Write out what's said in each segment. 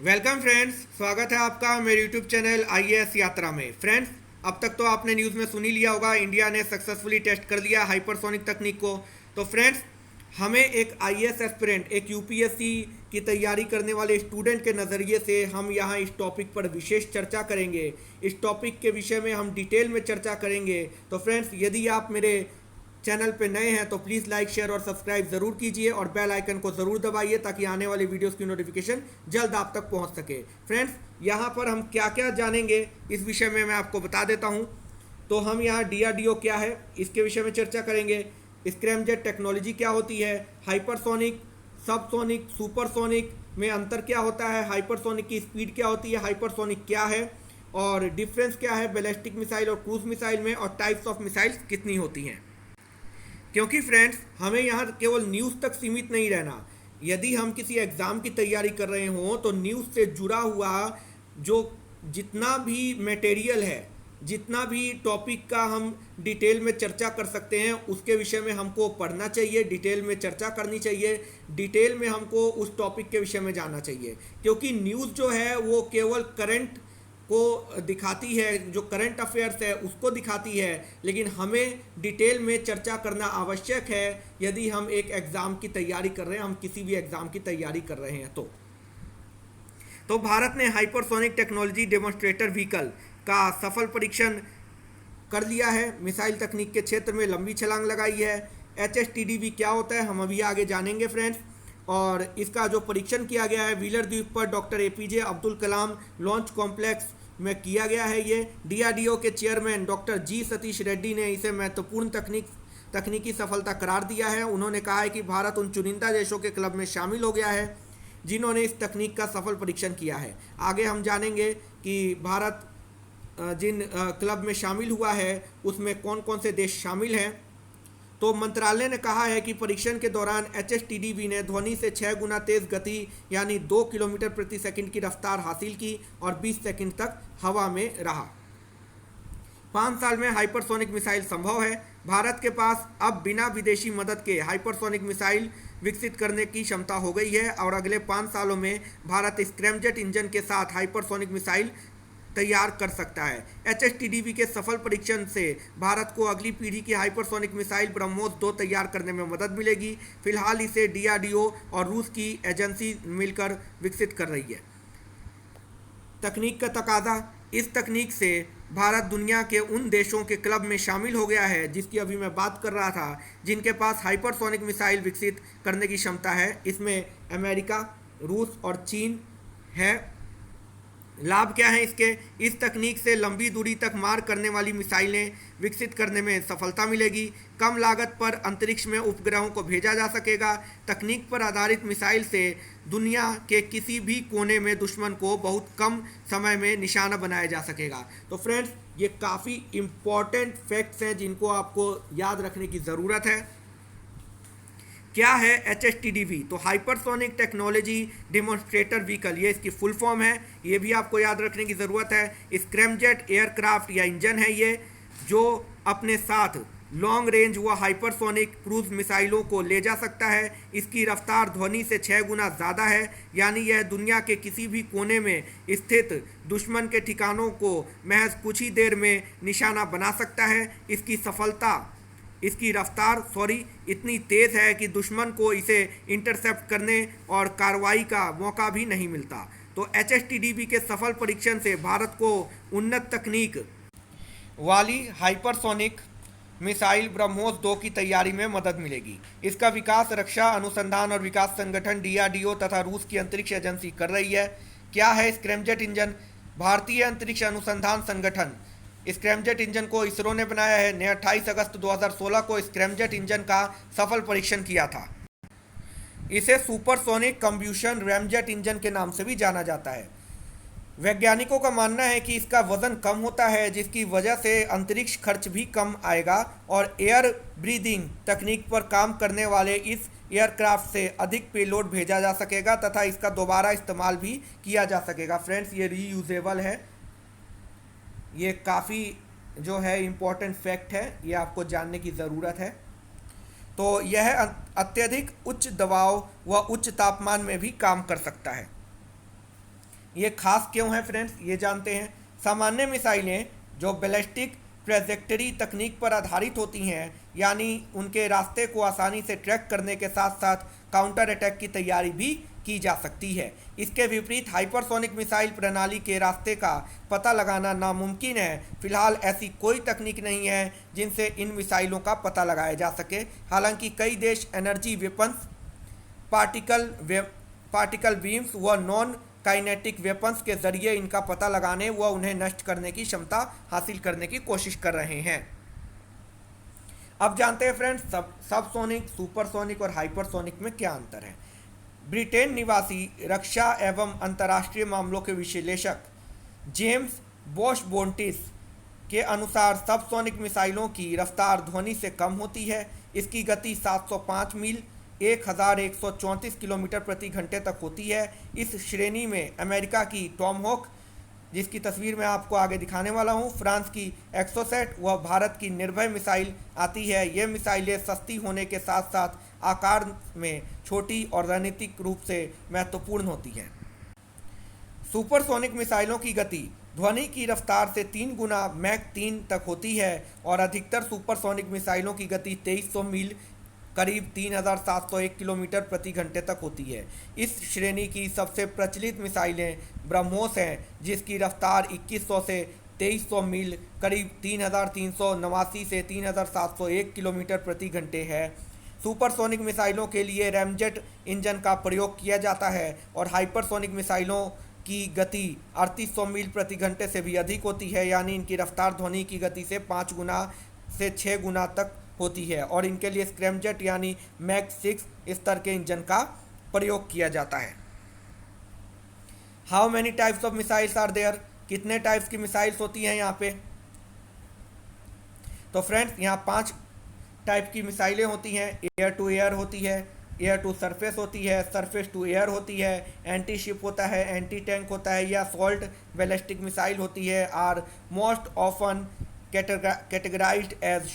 Welcome friends, स्वागत है आपका मेरे यूट्यूब चैनल आईएएस यात्रा में। फ्रेंड्स, अब तक तो आपने न्यूज़ में सुन ही लिया होगा, इंडिया ने सक्सेसफुली टेस्ट कर लिया हाइपरसोनिक तकनीक को। तो फ्रेंड्स, हमें एक आईएएस एस्पिरेंट, एक यूपीएससी की तैयारी करने वाले स्टूडेंट के नज़रिए से हम यहाँ इस टॉपिक पर विशेष चर्चा करेंगे। इस टॉपिक के विषय में हम डिटेल में चर्चा करेंगे। तो फ्रेंड्स, यदि आप मेरे चैनल पे नए हैं तो प्लीज़ लाइक शेयर और सब्सक्राइब ज़रूर कीजिए और बेल आइकन को ज़रूर दबाइए ताकि आने वाले वीडियोस की नोटिफिकेशन जल्द आप तक पहुंच सके। फ्रेंड्स, यहाँ पर हम क्या क्या जानेंगे इस विषय में मैं आपको बता देता हूँ। तो हम यहाँ डीआरडीओ क्या है इसके विषय में चर्चा करेंगे। स्क्रैमजेट टेक्नोलॉजी क्या होती है, हाइपरसोनिक, सबसोनिक, सुपरसोनिक में अंतर क्या होता है, हाइपरसोनिक की स्पीड क्या होती है, हाइपरसोनिक क्या है और डिफरेंस क्या है बैलिस्टिक मिसाइल और क्रूज मिसाइल में, और टाइप्स ऑफ मिसाइल्स कितनी होती हैं। क्योंकि फ्रेंड्स, हमें यहाँ केवल न्यूज़ तक सीमित नहीं रहना। यदि हम किसी एग्ज़ाम की तैयारी कर रहे हों तो न्यूज़ से जुड़ा हुआ जो जितना भी मटेरियल है, जितना भी टॉपिक का हम डिटेल में चर्चा कर सकते हैं, उसके विषय में हमको पढ़ना चाहिए, डिटेल में चर्चा करनी चाहिए, डिटेल में हमको उस टॉपिक के विषय में जानना चाहिए। क्योंकि न्यूज़ जो है वो केवल करंट को दिखाती है, जो करंट अफेयर्स है उसको दिखाती है, लेकिन हमें डिटेल में चर्चा करना आवश्यक है यदि हम एक एग्ज़ाम की तैयारी कर रहे हैं, हम किसी भी एग्ज़ाम की तैयारी कर रहे हैं। तो भारत ने हाइपरसोनिक टेक्नोलॉजी डेमोन्स्ट्रेटर व्हीकल का सफल परीक्षण कर लिया है। मिसाइल तकनीक के क्षेत्र में लंबी छलांग लगाई है। HSTDV क्या होता है हम अभी आगे जानेंगे फ्रेंड्स। और इसका जो परीक्षण किया गया है व्हीलर द्वीप पर doctor APJ Abdul Kalam launch complex में किया गया है। ये DRDO के chairman doctor G Satish Reddy ने इसे महत्वपूर्ण तकनीकी सफलता करार दिया है। उन्होंने कहा है कि भारत उन चुनिंदा देशों के क्लब में शामिल हो गया है जिन्होंने इस तकनीक का सफल परीक्षण किया है। आगे हम जानेंगे कि भारत जिन क्लब में शामिल हुआ है उसमें कौन कौन से देश शामिल हैं। तो मंत्रालय ने कहा है कि परीक्षण के दौरान HSTDV ने ध्वनि से 6 गुना तेज़ गति यानी 2 किलोमीटर प्रति सेकंड की रफ्तार हासिल की और 20 सेकंड तक हवा में रहा। 5 साल में हाइपरसोनिक मिसाइल संभव है। भारत के पास अब बिना विदेशी मदद के हाइपरसोनिक मिसाइल विकसित करने की क्षमता हो गई है और अगले 5 सालों में भारत स्क्रैमजेट इंजन के साथ हाइपरसोनिक मिसाइल तैयार कर सकता है। HSTDV के सफल परीक्षण से भारत को अगली पीढ़ी की हाइपरसोनिक मिसाइल ब्रह्मोस 2 तैयार करने में मदद मिलेगी। फिलहाल इसे DRDO और रूस की एजेंसी मिलकर विकसित कर रही है। तकनीक का तकाजा, इस तकनीक से भारत दुनिया के उन देशों के क्लब में शामिल हो गया है जिसकी अभी मैं बात कर रहा था, जिनके पास हाइपरसोनिक मिसाइल विकसित करने की क्षमता है। इसमें अमेरिका, रूस और चीन है। लाभ क्या है इसके, इस तकनीक से लंबी दूरी तक मार करने वाली मिसाइलें विकसित करने में सफलता मिलेगी। कम लागत पर अंतरिक्ष में उपग्रहों को भेजा जा सकेगा। तकनीक पर आधारित मिसाइल से दुनिया के किसी भी कोने में दुश्मन को बहुत कम समय में निशाना बनाया जा सकेगा। तो फ्रेंड्स, ये काफ़ी इम्पॉर्टेंट फैक्ट्स हैं जिनको आपको याद रखने की ज़रूरत है। क्या है HSTDV? तो हाइपरसोनिक टेक्नोलॉजी डेमोन्स्ट्रेटर व्हीकल, ये इसकी फुल फॉर्म है, ये भी आपको याद रखने की ज़रूरत है। स्क्रैमजेट एयरक्राफ्ट या इंजन है ये, जो अपने साथ लॉन्ग रेंज व हाइपरसोनिक क्रूज मिसाइलों को ले जा सकता है। इसकी रफ्तार ध्वनि से 6 गुना ज़्यादा है, यानी यह दुनिया के किसी भी कोने में स्थित दुश्मन के ठिकानों को महज कुछ ही देर में निशाना बना सकता है। इसकी रफ्तार इतनी तेज़ है कि दुश्मन को इसे इंटरसेप्ट करने और कार्रवाई का मौका भी नहीं मिलता। तो HSTDV के सफल परीक्षण से भारत को उन्नत तकनीक वाली हाइपरसोनिक मिसाइल ब्रह्मोस 2 की तैयारी में मदद मिलेगी। इसका विकास रक्षा अनुसंधान और विकास संगठन DRDO तथा रूस की अंतरिक्ष एजेंसी कर रही है। क्या है स्क्रैमजेट इंजन? भारतीय अंतरिक्ष अनुसंधान संगठन स्क्रैमजेट इंजन को इसरो ने बनाया है। ने 28 अगस्त 2016 को स्क्रैमजेट इंजन का सफल परीक्षण किया था। इसे सुपरसोनिक कंब्यूशन रैमजेट इंजन के नाम से भी जाना जाता है। वैज्ञानिकों का मानना है कि इसका वजन कम होता है, जिसकी वजह से अंतरिक्ष खर्च भी कम आएगा और एयर ब्रीदिंग तकनीक पर काम करने वाले इस एयरक्राफ्ट से अधिक पेलोड भेजा जा सकेगा तथा इसका दोबारा इस्तेमाल भी किया जा सकेगा। फ्रेंड्स, ये रीयूजेबल है। ये काफ़ी जो है इम्पोर्टेंट फैक्ट है, ये आपको जानने की ज़रूरत है। तो यह अत्यधिक उच्च दबाव व उच्च तापमान में भी काम कर सकता है। ये खास क्यों है फ्रेंड्स, ये जानते हैं। सामान्य मिसाइलें जो बैलिस्टिक ट्रैजेक्टरी तकनीक पर आधारित होती हैं, यानी उनके रास्ते को आसानी से ट्रैक करने के साथ साथ काउंटर अटैक की तैयारी भी की जा सकती है। इसके विपरीत हाइपरसोनिक मिसाइल प्रणाली के रास्ते का पता लगाना नामुमकिन है। फिलहाल ऐसी कोई तकनीक नहीं है जिनसे इन मिसाइलों का पता लगाया जा सके। हालांकि कई देश एनर्जी वेपन्स, पार्टिकल बीम्स व नॉन काइनेटिक वेपन्स के जरिए इनका पता लगाने व उन्हें नष्ट करने की क्षमता हासिल करने की कोशिश कर रहे हैं। अब जानते हैं फ्रेंड्स सबसोनिक, सुपरसोनिक और हाइपरसोनिक में क्या अंतर है। ब्रिटेन निवासी रक्षा एवं अंतर्राष्ट्रीय मामलों के विश्लेषक जेम्स बोश-बोंटिस के अनुसार सबसोनिक मिसाइलों की रफ्तार ध्वनि से कम होती है। इसकी गति 705 मील 1134 किलोमीटर प्रति घंटे तक होती है। इस श्रेणी में अमेरिका की टॉमहॉक, जिसकी तस्वीर मैं आपको आगे दिखाने वाला हूं, फ्रांस की एक्सोसेट व भारत की निर्भय मिसाइल आती है। ये मिसाइलें सस्ती होने के साथ साथ आकार में छोटी और रणनीतिक रूप से महत्वपूर्ण होती हैं। सुपरसोनिक मिसाइलों की गति ध्वनि की रफ्तार से 3 गुना मैक 3 तक होती है और अधिकतर सुपरसोनिक मिसाइलों की गति 2300 मील करीब 3701 किलोमीटर प्रति घंटे तक होती है। इस श्रेणी की सबसे प्रचलित मिसाइलें ब्रह्मोस हैं, जिसकी रफ्तार 2100 से 2300 मील करीब 3389 से 3701 किलोमीटर प्रति घंटे है। सुपरसोनिक मिसाइलों के लिए रैमजेट इंजन का प्रयोग किया जाता है और हाइपरसोनिक मिसाइलों की गति 3800 मील प्रति घंटे से भी अधिक होती है, यानी इनकी रफ्तार ध्वनि की गति से 5 गुना से 6 गुना तक होती है और इनके लिए स्क्रैमजेट यानी मैक 6 स्तर के इंजन का प्रयोग किया जाता है। How many types of missiles are there, कितने टाइप्स की मिसाइल्स होती हैं यहाँ पे। तो फ्रेंड्स यहाँ 5 टाइप की मिसाइलें होती हैं। एयर टू एयर होती है, एयर टू सरफेस होती है, सरफेस टू एयर होती है, एंटी शिप होता है, एंटी टैंक होता है या सॉल्ट बैलिस्टिक मिसाइल होती है। Are most often categorized as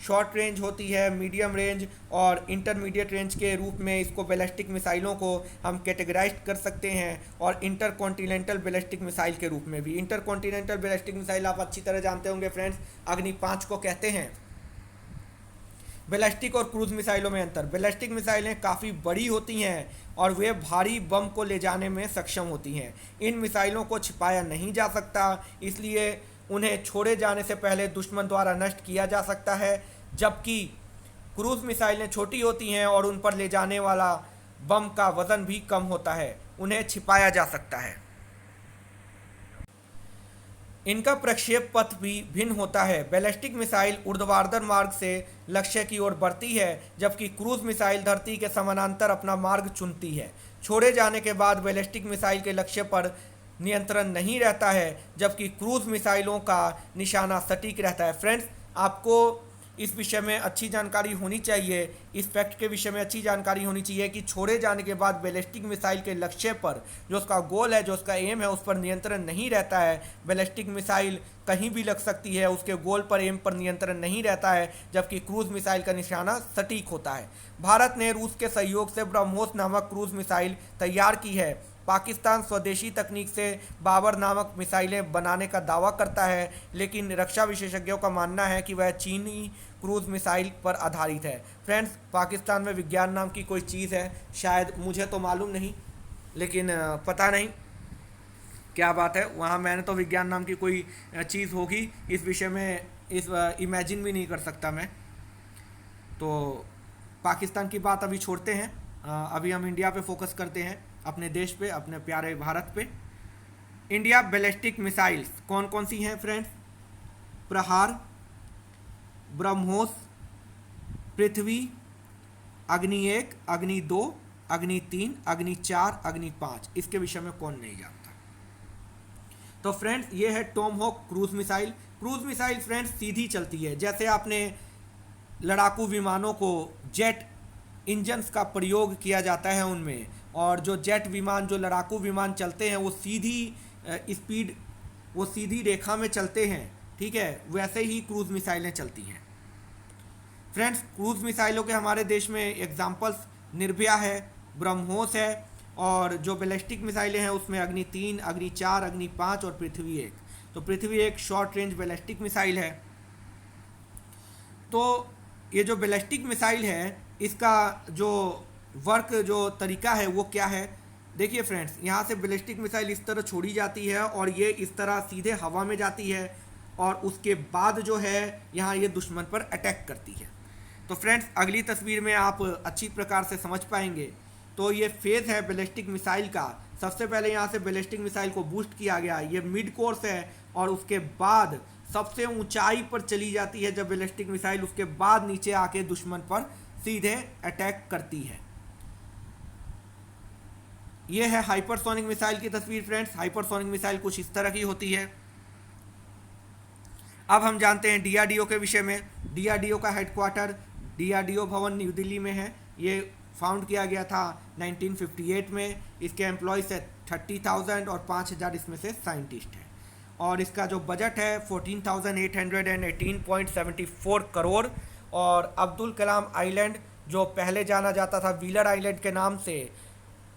short range होती है, मीडियम रेंज और इंटरमीडिएट रेंज के रूप में इसको बैलिस्टिक मिसाइलों को हम कैटेगराइज कर सकते हैं, और इंटरकॉन्टिनेंटल बैलिस्टिक मिसाइल के रूप में भी। इंटरकॉन्टिनेंटल बैलिस्टिक मिसाइल आप अच्छी तरह जानते होंगे फ्रेंड्स, अग्नि 5 को कहते हैं। बैलिस्टिक और क्रूज मिसाइलों में अंतर। बैलिस्टिक मिसाइलें काफ़ी बड़ी होती हैं और वे भारी बम को ले जाने में सक्षम होती हैं। इन मिसाइलों को छिपाया नहीं जा सकता, इसलिए उन्हें छोड़े जाने से पहले दुश्मन द्वारा नष्ट किया जा सकता है, जबकि क्रूज मिसाइलें छोटी होती हैं और उन पर ले जाने वाला बम का वजन भी कम होता है, उन्हें छिपाया जा सकता है। इनका प्रक्षेप पथ भी भिन्न होता है। बैलिस्टिक मिसाइल ऊर्ध्वाधर मार्ग से लक्ष्य की ओर बढ़ती है, जबकि क्रूज मिसाइल धरती के समानांतर अपना मार्ग चुनती है। छोड़े जाने के बाद बैलिस्टिक मिसाइल के लक्ष्य पर नियंत्रण नहीं रहता है, जबकि क्रूज मिसाइलों का निशाना सटीक रहता है। फ्रेंड्स, आपको इस विषय में अच्छी जानकारी होनी चाहिए, इस फैक्ट के विषय में अच्छी जानकारी होनी चाहिए कि छोड़े जाने के बाद बैलिस्टिक मिसाइल के लक्ष्य पर, जो उसका गोल है, जो उसका एम है, उस पर नियंत्रण नहीं रहता है। बैलिस्टिक मिसाइल कहीं भी लग सकती है, उसके गोल पर, एम पर नियंत्रण नहीं रहता है, जबकि क्रूज मिसाइल का निशाना सटीक होता है। भारत ने रूस के सहयोग से ब्रह्मोस नामक क्रूज मिसाइल तैयार की है। पाकिस्तान स्वदेशी तकनीक से बाबर नामक मिसाइलें बनाने का दावा करता है, लेकिन रक्षा विशेषज्ञों का मानना है कि वह चीनी क्रूज मिसाइल पर आधारित है। फ्रेंड्स, पाकिस्तान में विज्ञान नाम की कोई चीज़ है, शायद, मुझे तो मालूम नहीं, लेकिन पता नहीं क्या बात है वहाँ। मैंने तो विज्ञान नाम की कोई चीज़ होगी इस विषय में इमेजिन भी नहीं कर सकता मैं। तो पाकिस्तान की बात अभी छोड़ते हैं, अभी हम इंडिया पे फोकस करते हैं, अपने देश पे, अपने प्यारे भारत पे। इंडिया बैलिस्टिक मिसाइल्स कौन कौन सी हैं फ्रेंड्स? प्रहार, ब्रह्मोस, पृथ्वी, अग्नि 1, अग्नि 2, अग्नि 3, अग्नि 4, अग्नि 5। इसके विषय में कौन नहीं जानता? तो फ्रेंड्स, ये है Tomahawk cruise missile. Cruise missile friends सीधी चलती है, जैसे आपने लड़ाकू विमानों को जेट इंजन्स का प्रयोग किया जाता है उनमें, और जो जेट विमान, जो लड़ाकू विमान चलते हैं वो सीधी स्पीड, वो सीधी रेखा में चलते हैं, ठीक है, वैसे ही क्रूज मिसाइलें चलती हैं। फ्रेंड्स, क्रूज मिसाइलों के हमारे देश में एग्जाम्पल्स निर्भया है, ब्रह्मोस है और जो बैलिस्टिक मिसाइलें हैं उसमें अग्नि 3, अग्नि 4, अग्नि 5 और पृथ्वी 1। तो पृथ्वी एक शॉर्ट रेंज बैलिस्टिक मिसाइल है। तो ये जो बैलिस्टिक मिसाइल है इसका जो वर्क जो तरीका है वो क्या है, देखिए फ्रेंड्स, यहाँ से बैलिस्टिक मिसाइल इस तरह छोड़ी जाती है और ये इस तरह सीधे हवा में जाती है और उसके बाद जो है यहाँ ये दुश्मन पर अटैक करती है। तो फ्रेंड्स अगली तस्वीर में आप अच्छी प्रकार से समझ पाएंगे। तो ये फेज़ है बैलिस्टिक मिसाइल का। सबसे पहले यहाँ से बैलिस्टिक मिसाइल को बूस्ट किया गया, ये मिड कोर्स है, और उसके बाद सबसे ऊंचाई पर चली जाती है जब बैलिस्टिक मिसाइल, उसके बाद नीचे आके दुश्मन पर सीधे अटैक करती है। ये है हाइपरसोनिक मिसाइल की तस्वीर फ्रेंड्स। हाइपरसोनिक मिसाइल कुछ इस तरह की होती है। अब हम जानते हैं डीआरडीओ के विषय में। डीआरडीओ का हेडक्वार्टर डीआरडीओ भवन न्यू दिल्ली में है। ये फाउंड किया गया था 1958 में। इसके एम्प्लॉयज़ है 30,000 और 5,000 इसमें से साइंटिस्ट हैं। और इसका जो बजट है 14,818.74 करोड़। और अब्दुल कलाम आइलैंड जो पहले जाना जाता था व्हीलर आइलैंड के नाम से,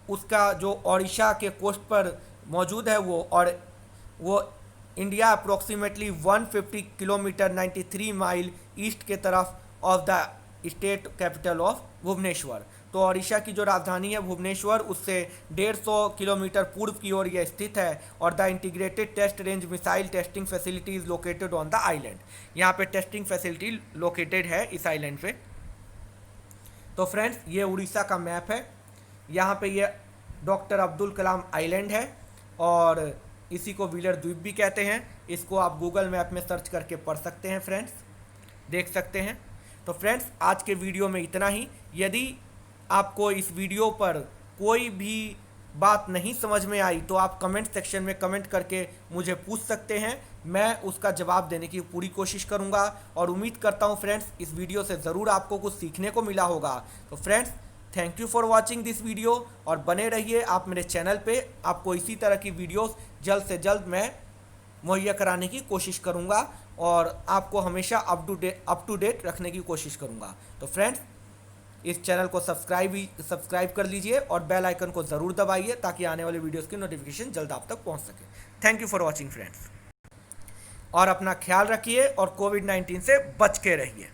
उसका जो ओडिशा के कोस्ट पर मौजूद है वो India approximately 150 kilometre 93 mile east के तरफ of the state capital of Bhubaneswar. तो ओडिशा की जो राजधानी है भुवनेश्वर, उससे 150 किलोमीटर पूर्व की ओर यह स्थित है। और the integrated test range missile testing facility is located on the island. यहाँ पे टेस्टिंग फैसिलिटी लोकेटेड है इस आइलैंड पे। तो फ्रेंड्स ये उड़ीसा का मैप है। यहाँ पे ये डॉक्टर अब्दुल कलाम आइलैंड है और इसी को व्हीलर द्वीप भी कहते हैं। इसको आप गूगल मैप में सर्च करके पढ़ सकते हैं फ्रेंड्स, देख सकते हैं। तो फ्रेंड्स आज के वीडियो में इतना ही। यदि आपको इस वीडियो पर कोई भी बात नहीं समझ में आई तो आप कमेंट सेक्शन में कमेंट करके मुझे पूछ सकते हैं। मैं उसका जवाब देने की पूरी कोशिश करूंगा और उम्मीद करता हूं फ्रेंड्स इस वीडियो से ज़रूर आपको कुछ सीखने को मिला होगा। तो friends thank you for watching this video और बने रहिए आप मेरे चैनल पे। आपको इसी तरह की वीडियोस जल्द से जल्द मैं मुहैया कराने की कोशिश करूंगा और आपको हमेशा अप टू डेट रखने की कोशिश करूंगा। तो फ्रेंड्स इस चैनल को सब्सक्राइब कर लीजिए और बेल आइकन को ज़रूर दबाइए ताकि आने वाले वीडियोस की नोटिफिकेशन जल्द आप तक पहुंच सके। Thank you for watching friends, और अपना ख्याल रखिए और कोविड-19 से बच के रहिए।